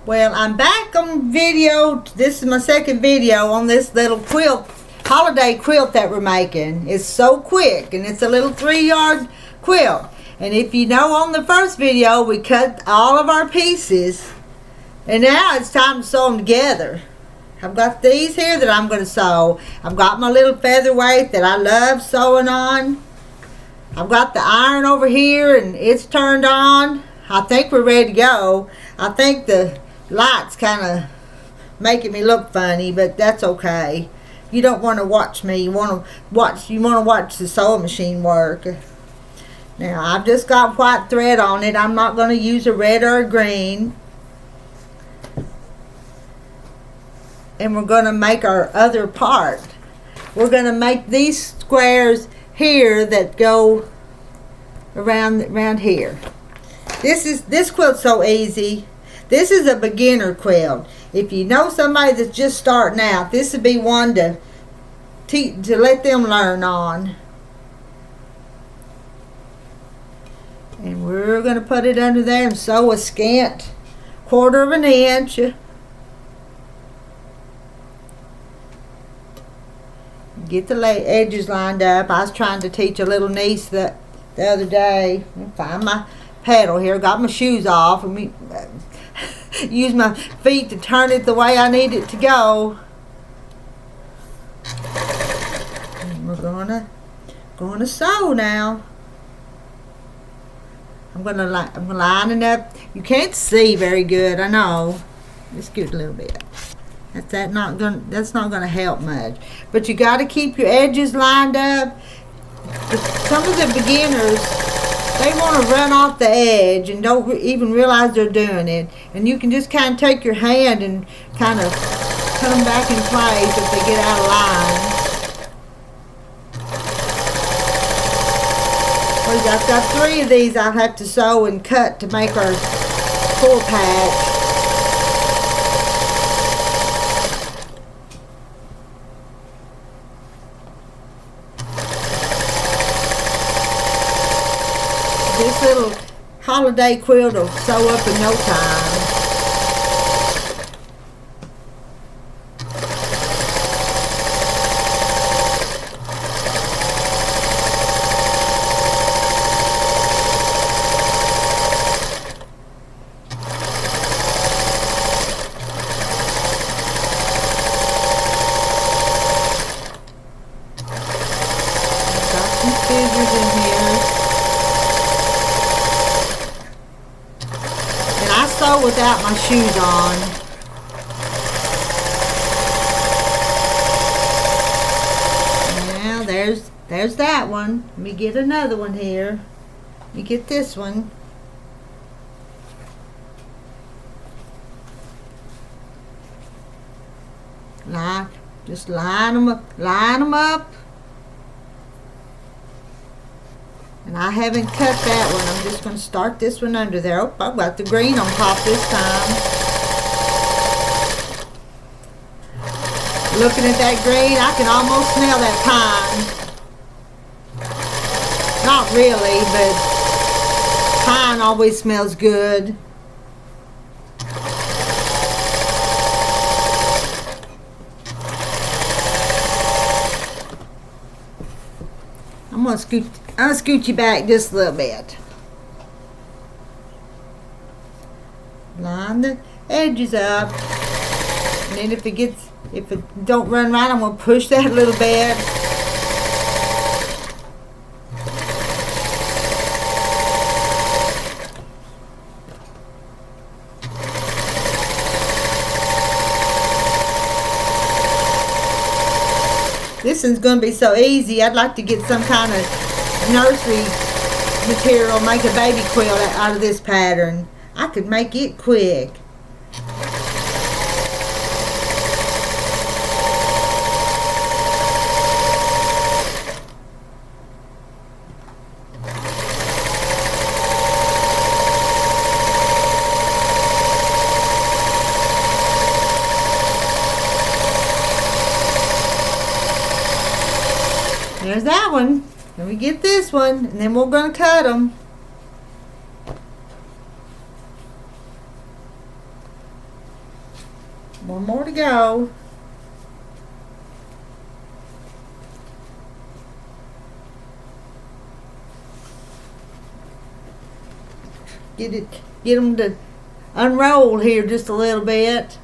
Well, I'm back on video. This is my second video on this little quilt, holiday quilt that we're making. It's so quick, and it's a little 3-yard quilt. And if you know, on the first video, we cut all of our pieces, and now it's time to sew them together. I've got these here that I'm going to sew. I've got my little featherweight that I love sewing on. I've got the iron over here, and it's turned on. I think we're ready to go. I think the light's kind of making me look funny, but that's okay. You don't want to watch me. You want to watch the sewing machine work. Now I've just got white thread on it. I'm not going to use a red or a green. And we're going to make our other part. We're going to make these squares here that go around here. This quilt's so easy. This is a beginner quilt. If you know somebody that's just starting out, this would be one to let them learn on. And we're going to put it under there and sew a scant 1/4 of an inch. Get the edges lined up. I was trying to teach a little niece the other day. Find my pedal here. Got my shoes off, and use my feet to turn it the way I need it to go. And we're gonna sew now. I'm lining up. You can't see very good, I know. Let's scoot a little bit. That's not gonna help much. But you got to keep your edges lined up. Some of the beginners, they want to run off the edge and don't even realize they're doing it. And you can just kind of take your hand and kind of put them back in place if they get out of line. Well, I've got 3 of these I'll have to sew and cut to make our full patch. This little holiday quilt will sew up in no time. Got some scissors in here. Sew without my shoes on. Now there's that one. Let me get another one here. Let me get this one. Just line them up. And I haven't cut that one. I'm just going to start this one under there. Oh, I've got the green on top this time. Looking at that green, I can almost smell that pine. Not really, but pine always smells good. I'll scoot you back just a little bit. Line the edges up. And then if it don't run right, I'm going to push that a little bit. This is going to be so easy. I'd like to get some kind of nursery material, make a baby quilt out of this pattern. I could make it quick. There's that one. Then we get this one, and then we're going to cut them. One more to go. Get them to unroll here just a little bit.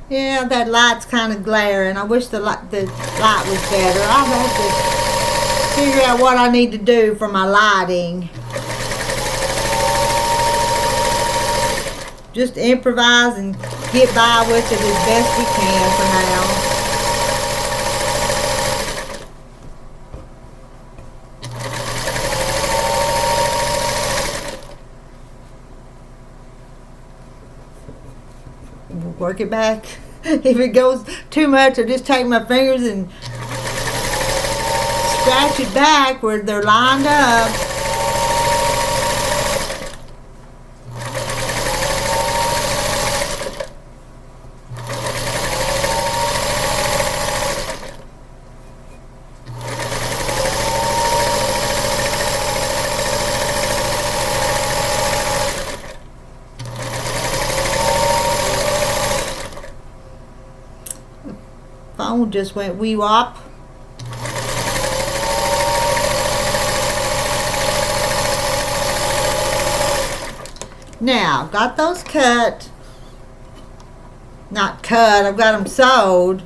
Yeah, that light's kind of glaring. I wish the light was better. I have to figure out what I need to do for my lighting. Just improvise and get by with it as best we can for now. Work it back. If it goes too much, I just take my fingers and scratch it back where they're lined up. Phone just went wee wop. Now, I've got those cut. Not cut, I've got them sewed.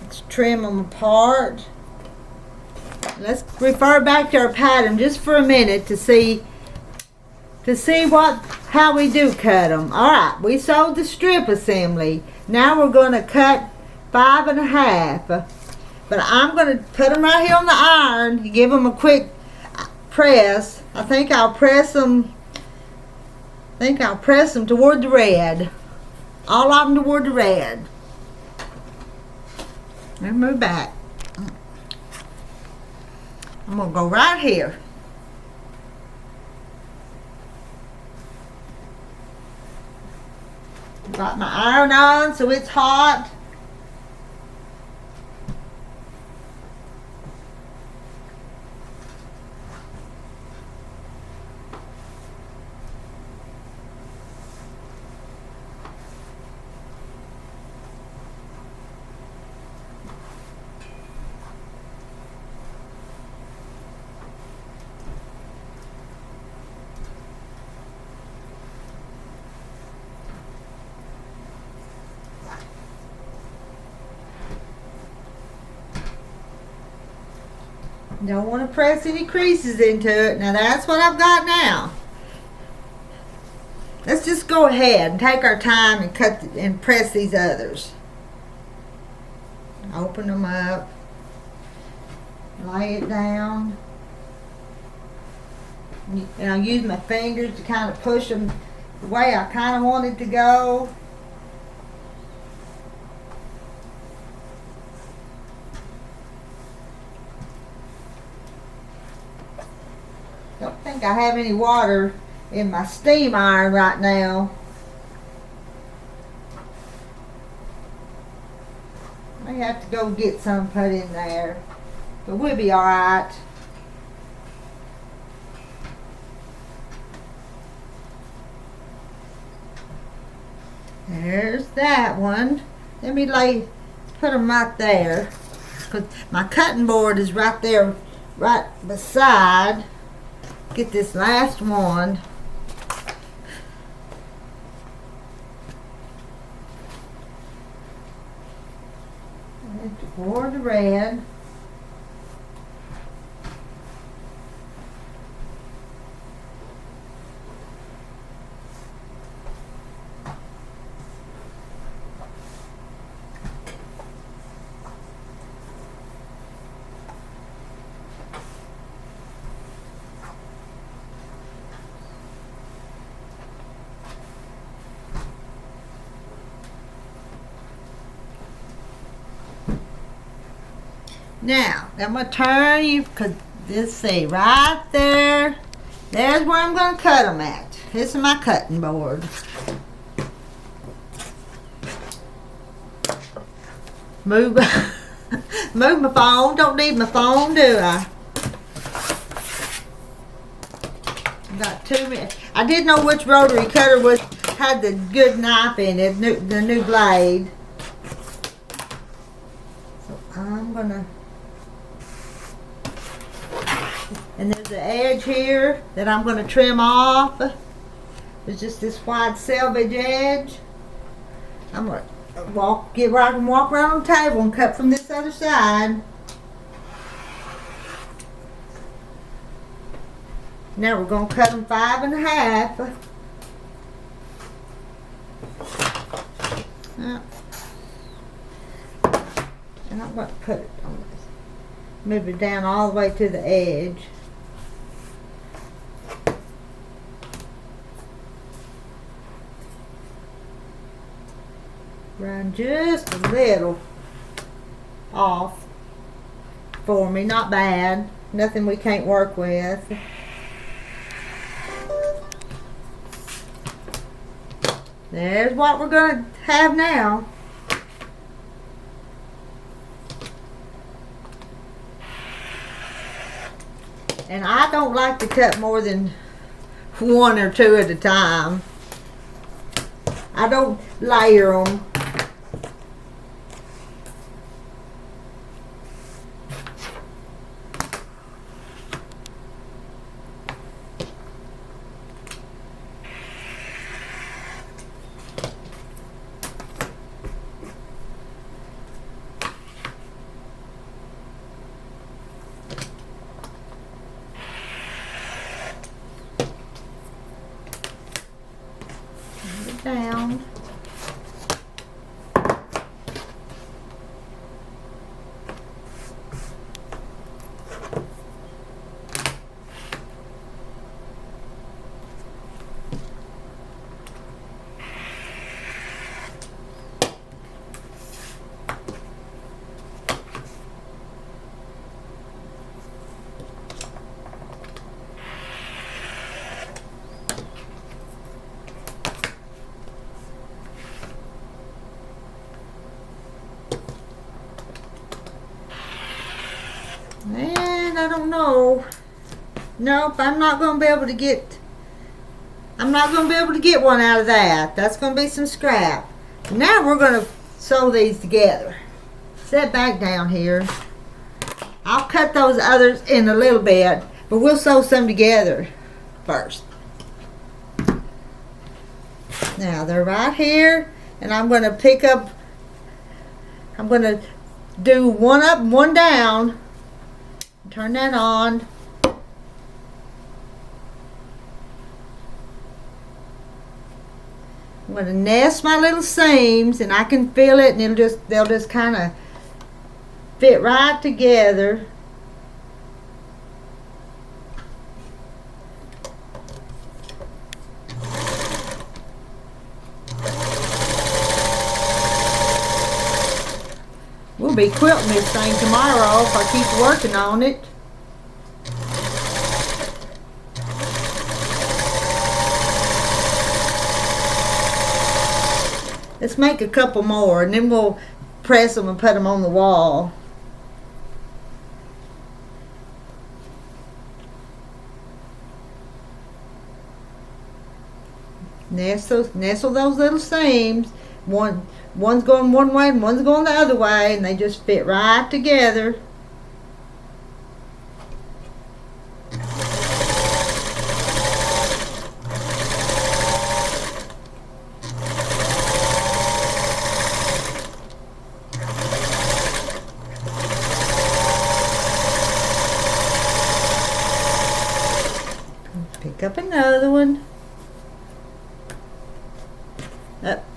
Let's trim them apart. Let's refer back to our pattern just for a minute to see how we do cut them. Alright, we sewed the strip assembly. Now we're going to cut 5 1/2. But I'm going to put them right here on the iron. Give them a quick press. I think I'll press them toward the red. All of them toward the red. Let me move back. I'm going to go right here. Got my iron on so it's hot. Don't want to press any creases into it. Now that's what I've got now. Let's just go ahead and take our time and cut and press these others. Open them up. Lay it down. And I'll use my fingers to kind of push them the way I kind of want it to go. Don't think I have any water in my steam iron right now. May have to go get some put in there, but we'll be alright. There's that one. Let me put them right there, because my cutting board is right there, right beside. Get this last one. And pour the red. Now, I'm going to turn you, because let's see, right there There's where I'm going to cut them at. This is my cutting board. Move, move my phone. Don't need my phone, do I? Got 2 minutes. I didn't know which rotary cutter had the good knife in it, the new blade. So I'm gonna. And there's the edge here that I'm gonna trim off. There's just this white selvage edge. I'm gonna get where I can walk around the table and cut from this other side. Now we're going to cut them 5 1/2. And I'm going to put it on this. Move it down all the way to the edge. Run just a little off for me. Not bad. Nothing we can't work with. There's what we're going to have now. And I don't like to cut more than 1 or 2 at a time. I don't layer them. Down. And I don't know. Nope, I'm not going to be able to get one out of that. That's going to be some scrap. Now we're going to sew these together. Set back down here. I'll cut those others in a little bit, but we'll sew some together first. Now they're right here, and I'm going to do one up and one down. Turn that on. I'm going to nest my little seams, and I can feel it, and they'll just kind of fit right together. We'll be quilting this thing tomorrow if I keep working on it. Let's make a couple more, and then we'll press them and put them on the wall. Nestle those little seams. One's going one way and one's going the other way, and they just fit right together. Pick up another one.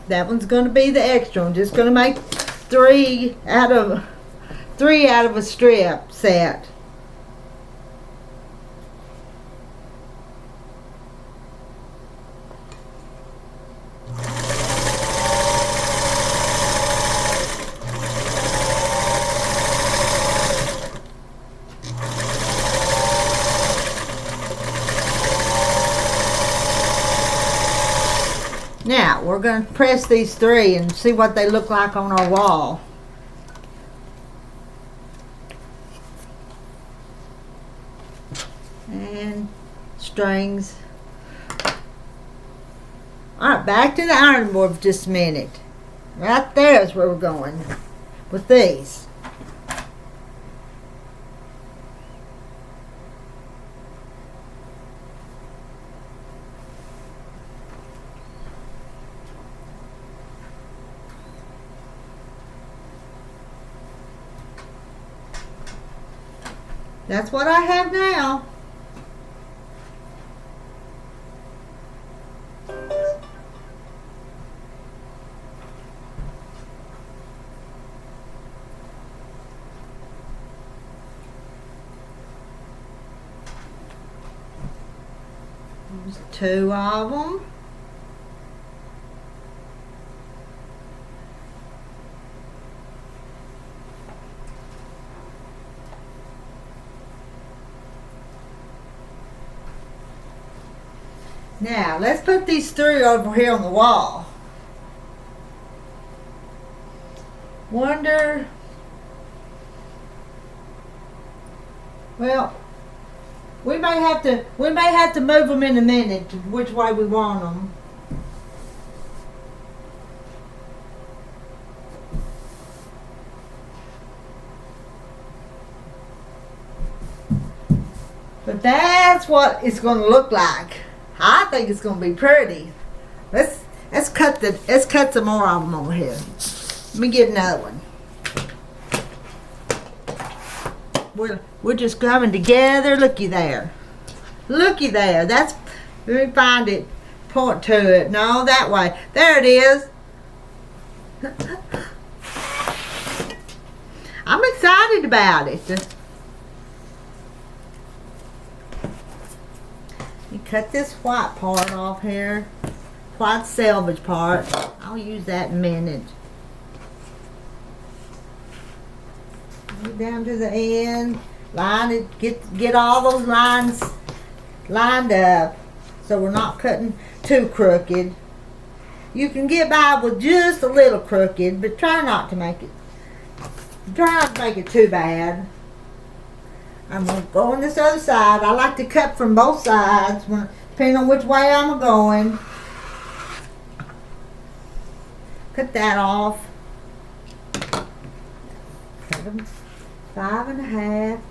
That one's going to be the extra. I'm just going to make three out of a strip set. Now, we're going to press these 3 and see what they look like on our wall. And strings. Alright, back to the ironing board for just a minute. Right there is where we're going with these. That's what I have now. There's 2 of them. Now, let's put these 3 over here on the wall. Wonder, well, we may have to move them in a minute to which way we want them. But that's what it's going to look like. I think it's going to be pretty. Let's cut some more of them over here. Let me get another one. We're just coming together. Looky there. Looky there. Let me find it. Point to it. No, that way. There it is. I'm excited about it. You cut this white part off here. White selvage part. I'll use that in a minute. Go down to the end. Line it. Get all those lines lined up so we're not cutting too crooked. You can get by with just a little crooked, but try not to make it too bad. I'm going to go on this other side. I like to cut from both sides, depending on which way I'm going. Cut that off. Cut them 5 1/2.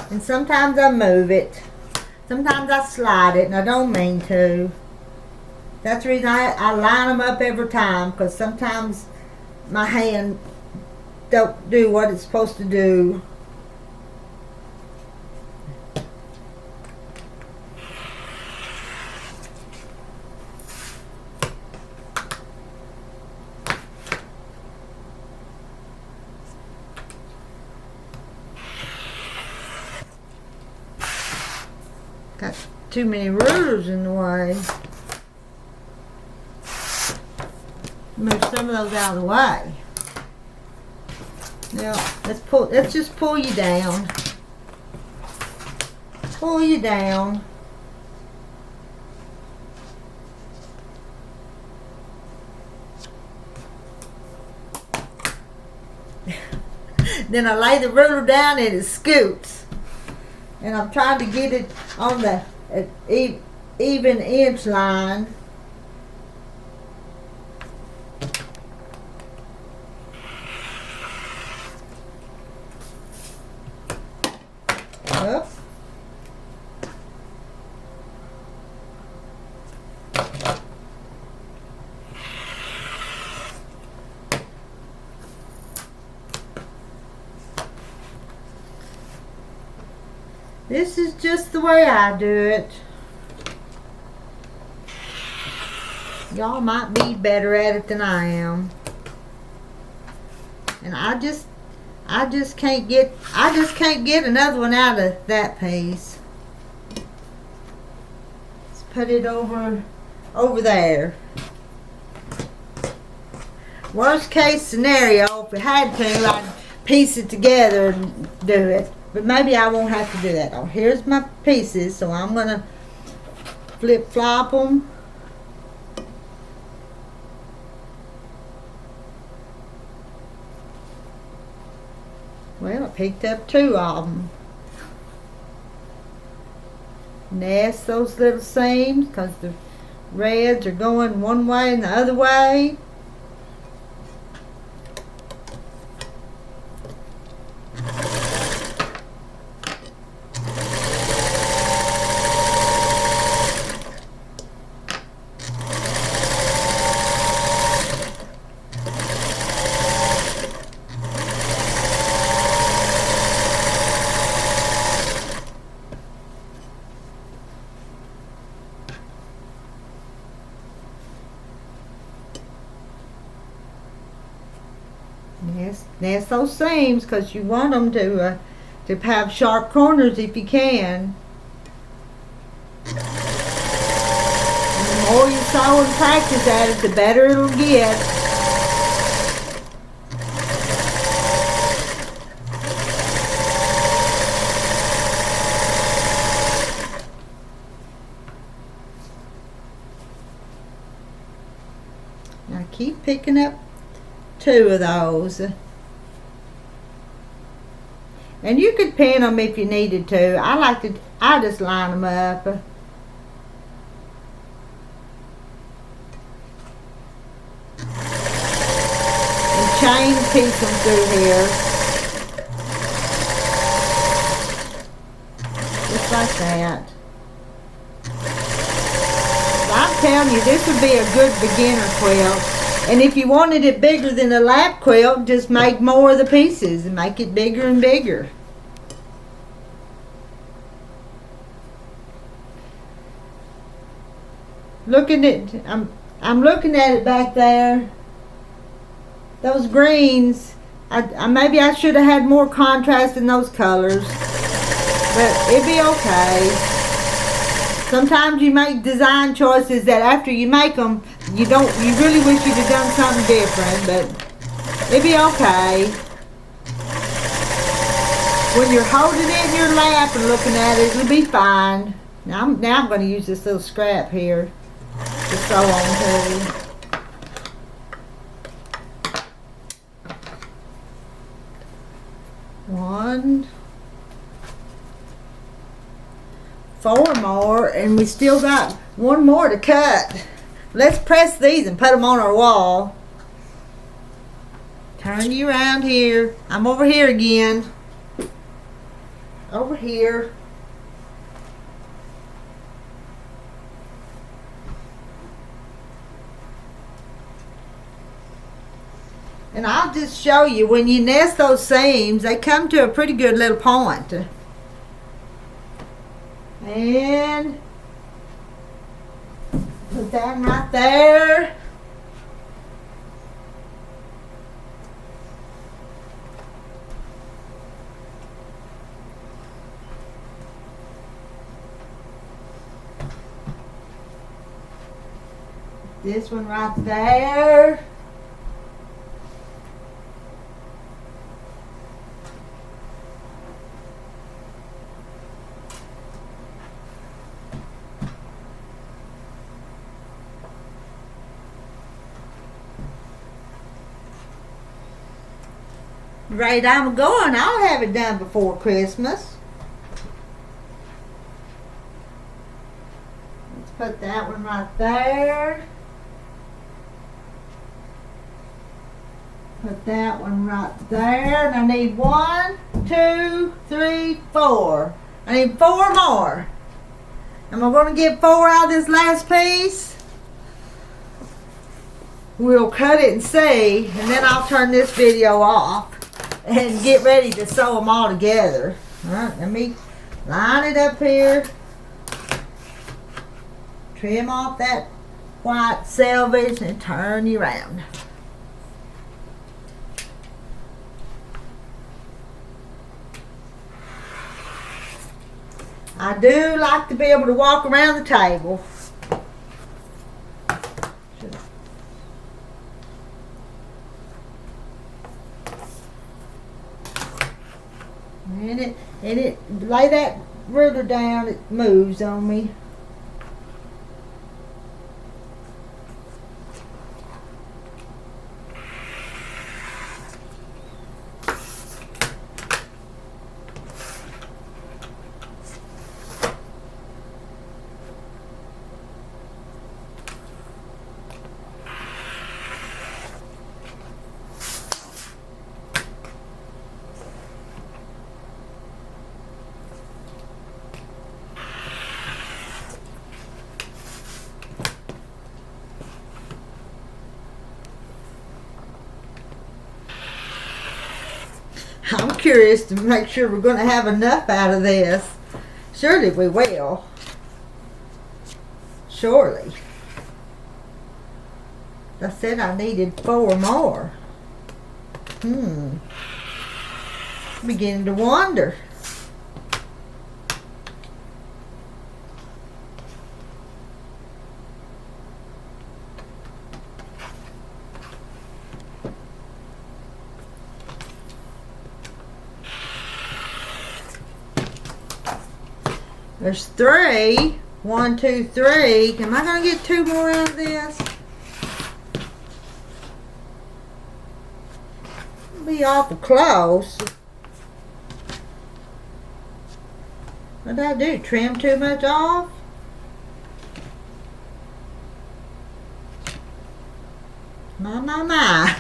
And sometimes I move it. Sometimes I slide it, and I don't mean to. That's the reason I line them up every time, because sometimes my hand don't do what it's supposed to do. Got too many rulers in the way. Move some of those out of the way. Now let's just pull you down. Pull you down. Then I lay the ruler down and it scoots. And I'm trying to get it on the even inch line. Up. This is just the way I do it. Y'all might be better at it than I am. And I just can't get another one out of that piece. put it over there. Worst case scenario, if we had to, I'd piece it together and do it. But maybe I won't have to do that. Oh, here's my pieces, so I'm going to flip-flop them. Well, I picked up 2 of them. Nest those little seams because the reds are going one way and the other way. Nest those seams because you want them to have sharp corners if you can. And the more you sew and practice at it, the better it'll get. Now keep picking up 2 of those. And you could pin them if you needed to. I just line them up. And chain piece them through here. Just like that. I'm telling you, this would be a good beginner quilt. And if you wanted it bigger than a lap quilt, just make more of the pieces and make it bigger and bigger. I'm looking at it back there. Those greens, maybe I should have had more contrast in those colors, but it'd be okay. Sometimes you make design choices that after you make them, you really wish you'd have done something different, but it'd be okay. When you're holding it in your lap and looking at it, it'll be fine. Now I'm going to use this little scrap here to sew on to. 1, 4 more, and we still got 1 more to cut. Let's press these and put them on our wall. Turn you around here. I'm over here again. Over here. And I'll just show you, when you nest those seams, they come to a pretty good little point. And put that right there. This one right there. Right, I'm going. I'll have it done before Christmas. Let's put that one right there. Put that one right there. And I need 1, 2, 3, 4. I need 4 more. Am I going to get 4 out of this last piece? We'll cut it and see, and then I'll turn this video off and get ready to sew them all together. Alright, let me line it up here. Trim off that white selvage and turn you around. I do like to be able to walk around the table. And it lay that ruler down, it moves on me. I'm curious to make sure we're going to have enough out of this. Surely we will. Surely. I said I needed 4 more. Beginning to wonder. There's 3. 1, 2, 3. Am I going to get 2 more out of this? Be awful close. What did I do? Trim too much off? My.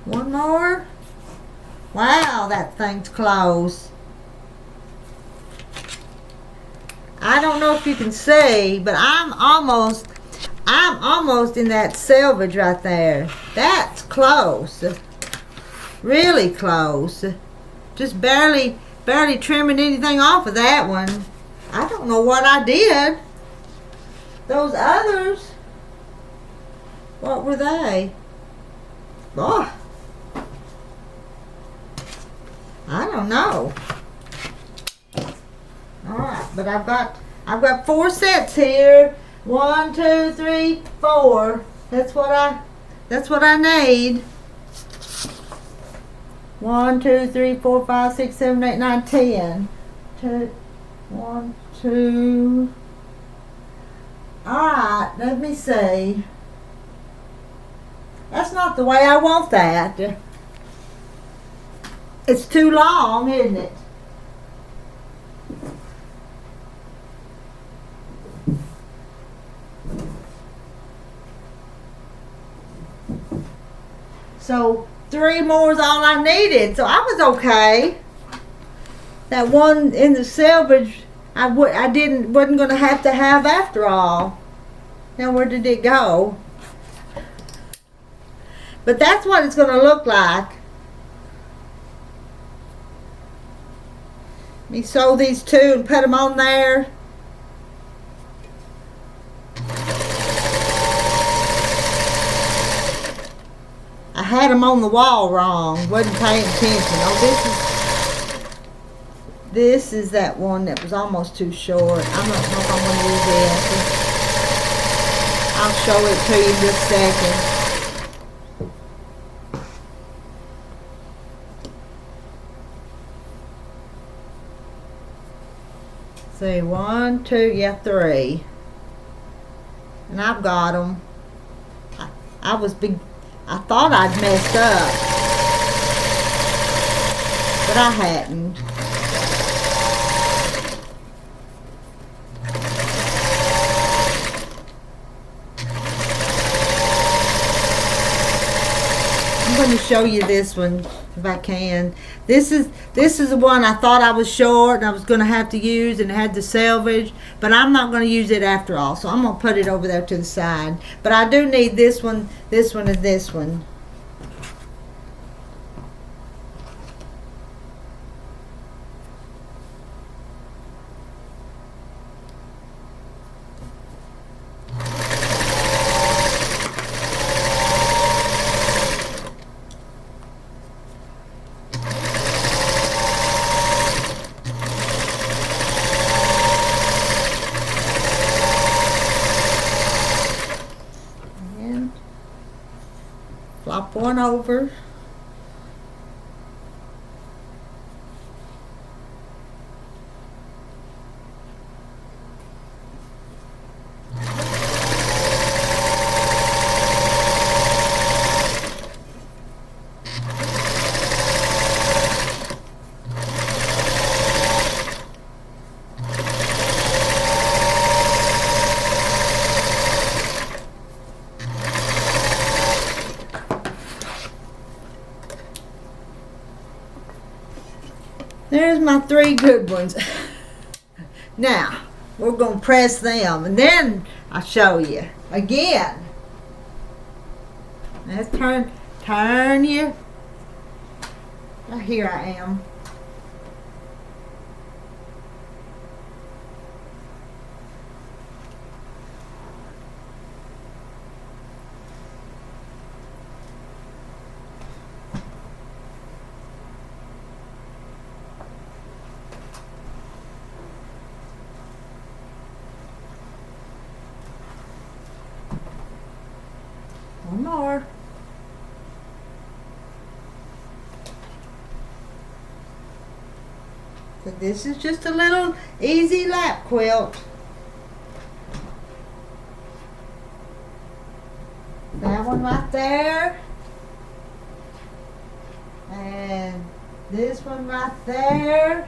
One more. Wow, that thing's close. I don't know if you can see, but I'm almost in that selvage right there. That's close. Really close. Just barely trimming anything off of that one. I don't know what I did. Those others, what were they? Oh, I don't know. All right, but I've got 4 sets here. 1, 2, 3, 4. That's what I need. 1, 2, 3, 4, 5, 6, 7, 8, 9, 10. 1, 2. All right, let me see. That's not the way I want that. It's too long, isn't it? So 3 more is all I needed. So I was okay. That one in the selvage, I wasn't going to have after all. Now where did it go? But that's what it's going to look like. Let me sew these 2 and put them on there. I had them on the wall wrong. Wasn't paying attention. Oh, this is that one that was almost too short. I don't know if I'm going to use this. I'll show it to you in just a second. See, 1, 2, yeah, 3. And I've got them. I thought I'd messed up, but I hadn't. I'm going to show you this one if I can. This is the one I thought I was short and I was going to have to use, and it had the selvage, but I'm not going to use it after all, so I'm going to put it over there to the side. But I do need this one, and this one. Flop one over. There's my 3 good ones. Now, we're going to press them, and then I'll show you again. Let's turn you. Oh, here I am. One more. So this is just a little easy lap quilt. That one right there. And this one right there.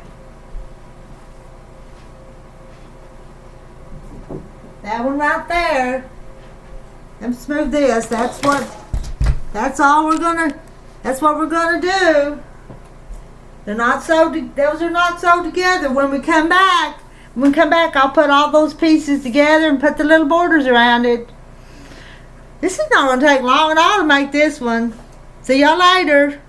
That one right there. Let me smooth this. That's what we're gonna do. Those are not sewed together. When we come back, I'll put all those pieces together and put the little borders around it. This is not gonna take long at all to make this one. See y'all later.